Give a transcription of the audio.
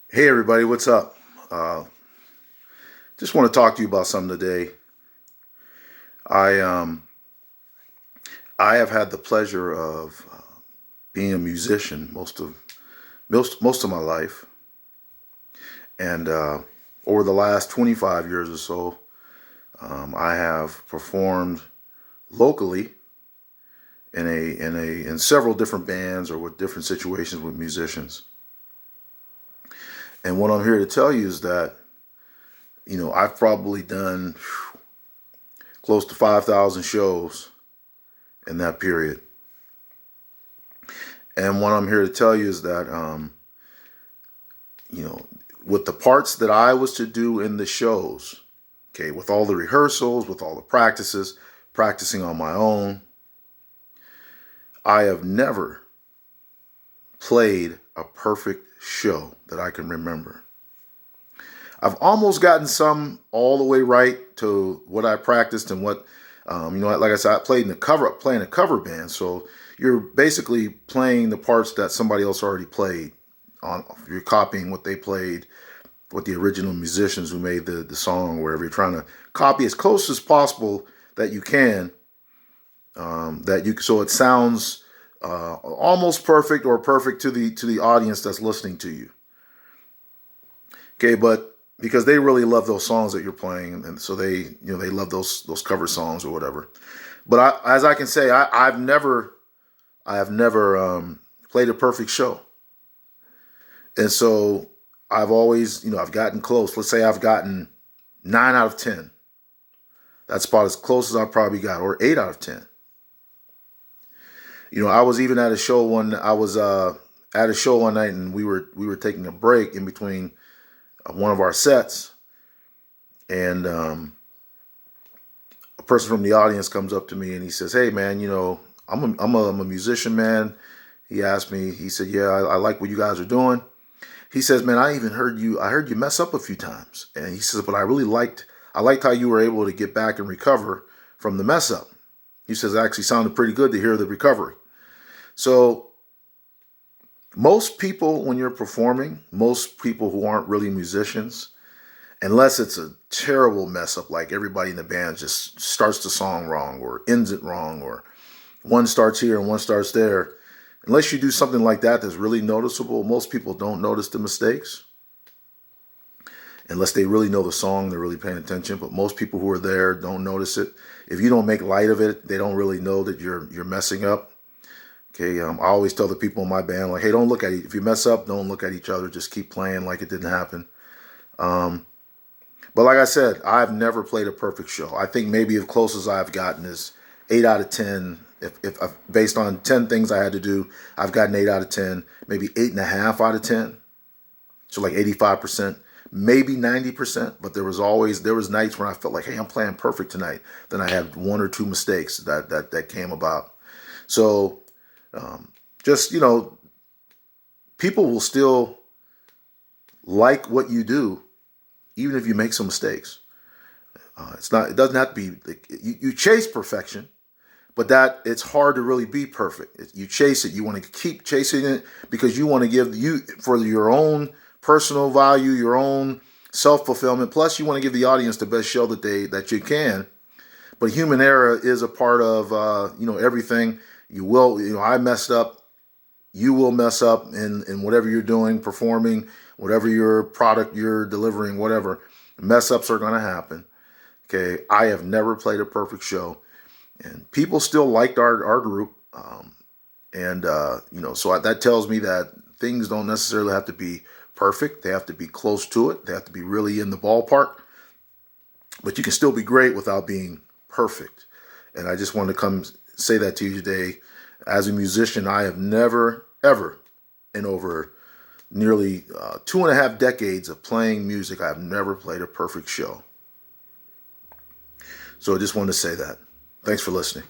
Hey everybody, what's up? Uh, just want to talk to you about something today. I I have had the pleasure of being a musician most of my life, and over the last 25 years or so, I have performed locally in several different bands or with different situations with musicians. And what I'm here to tell you is that I've probably done close to 5,000 shows in that period. And what I'm here to tell you is that, you know, with the parts that I was to do in the shows, okay, with all the rehearsals, with all the practices, practicing on my own, I have never played a perfect show that I can remember. I've almost gotten some all the way right to what I practiced and what, like I said, I playing a cover band. So you're basically playing the parts that somebody else already played. You're copying what they played, what the original musicians who made the song, wherever you're trying to copy as close as possible that you can, so it sounds almost perfect or perfect to the audience that's listening to you. Okay, but because they really love those songs that you're playing, and so they love those cover songs or whatever. But as I can say, I have never played a perfect show, and so I've always I've gotten close. Let's say I've gotten 9 out of 10. That's about as close as I probably got, or 8 out of 10. I was even at a show one. I was at a show one night, and we were taking a break in between one of our sets, and a person from the audience comes up to me and he says, "Hey, man, I'm a musician, man." He asked me. He said, "Yeah, I like what you guys are doing." He says, "Man, I even heard you. I heard you mess up a few times." And he says, "But I liked how you were able to get back and recover from the mess up." He says, "It actually sounded pretty good to hear the recovery." So most people, when you're performing, most people who aren't really musicians, unless it's a terrible mess up, like everybody in the band just starts the song wrong or ends it wrong, or one starts here and one starts there, unless you do something like that that's really noticeable, most people don't notice the mistakes. Unless they really know the song, they're really paying attention. But most people who are there don't notice it. If you don't make light of it, they don't really know that you're messing up. Okay, I always tell the people in my band, like, hey, don't look at it. If you mess up, don't look at each other. Just keep playing like it didn't happen. But like I said, I've never played a perfect show. I think maybe as close as I've gotten is 8 out of 10. If based on 10 things I had to do, I've gotten 8 out of 10, maybe 8.5 out of 10. So like 85%, maybe 90%. But there was nights when I felt like, hey, I'm playing perfect tonight. Then I had one or two mistakes that came about. So just people will still like what you do even if you make some mistakes. It doesn't have to be like, you chase perfection, but that it's hard to really be perfect. You chase it. You want to keep chasing it because you want to give you for your own personal value, your own self fulfillment. Plus, you want to give the audience the best show that you can. But human error is a part of everything. I messed up. You will mess up in whatever you're doing, performing, whatever your product you're delivering, whatever. Mess ups are going to happen. Okay, I have never played a perfect show, and people still liked our group, so that tells me that things don't necessarily have to be perfect. They have to be close to it. They have to be really in the ballpark, but you can still be great without being perfect. And I just wanted to come say that to you today. As a musician, I have never, ever, in over nearly 2.5 decades of playing music, I've never played a perfect show. So I just wanted to say that. Thanks for listening.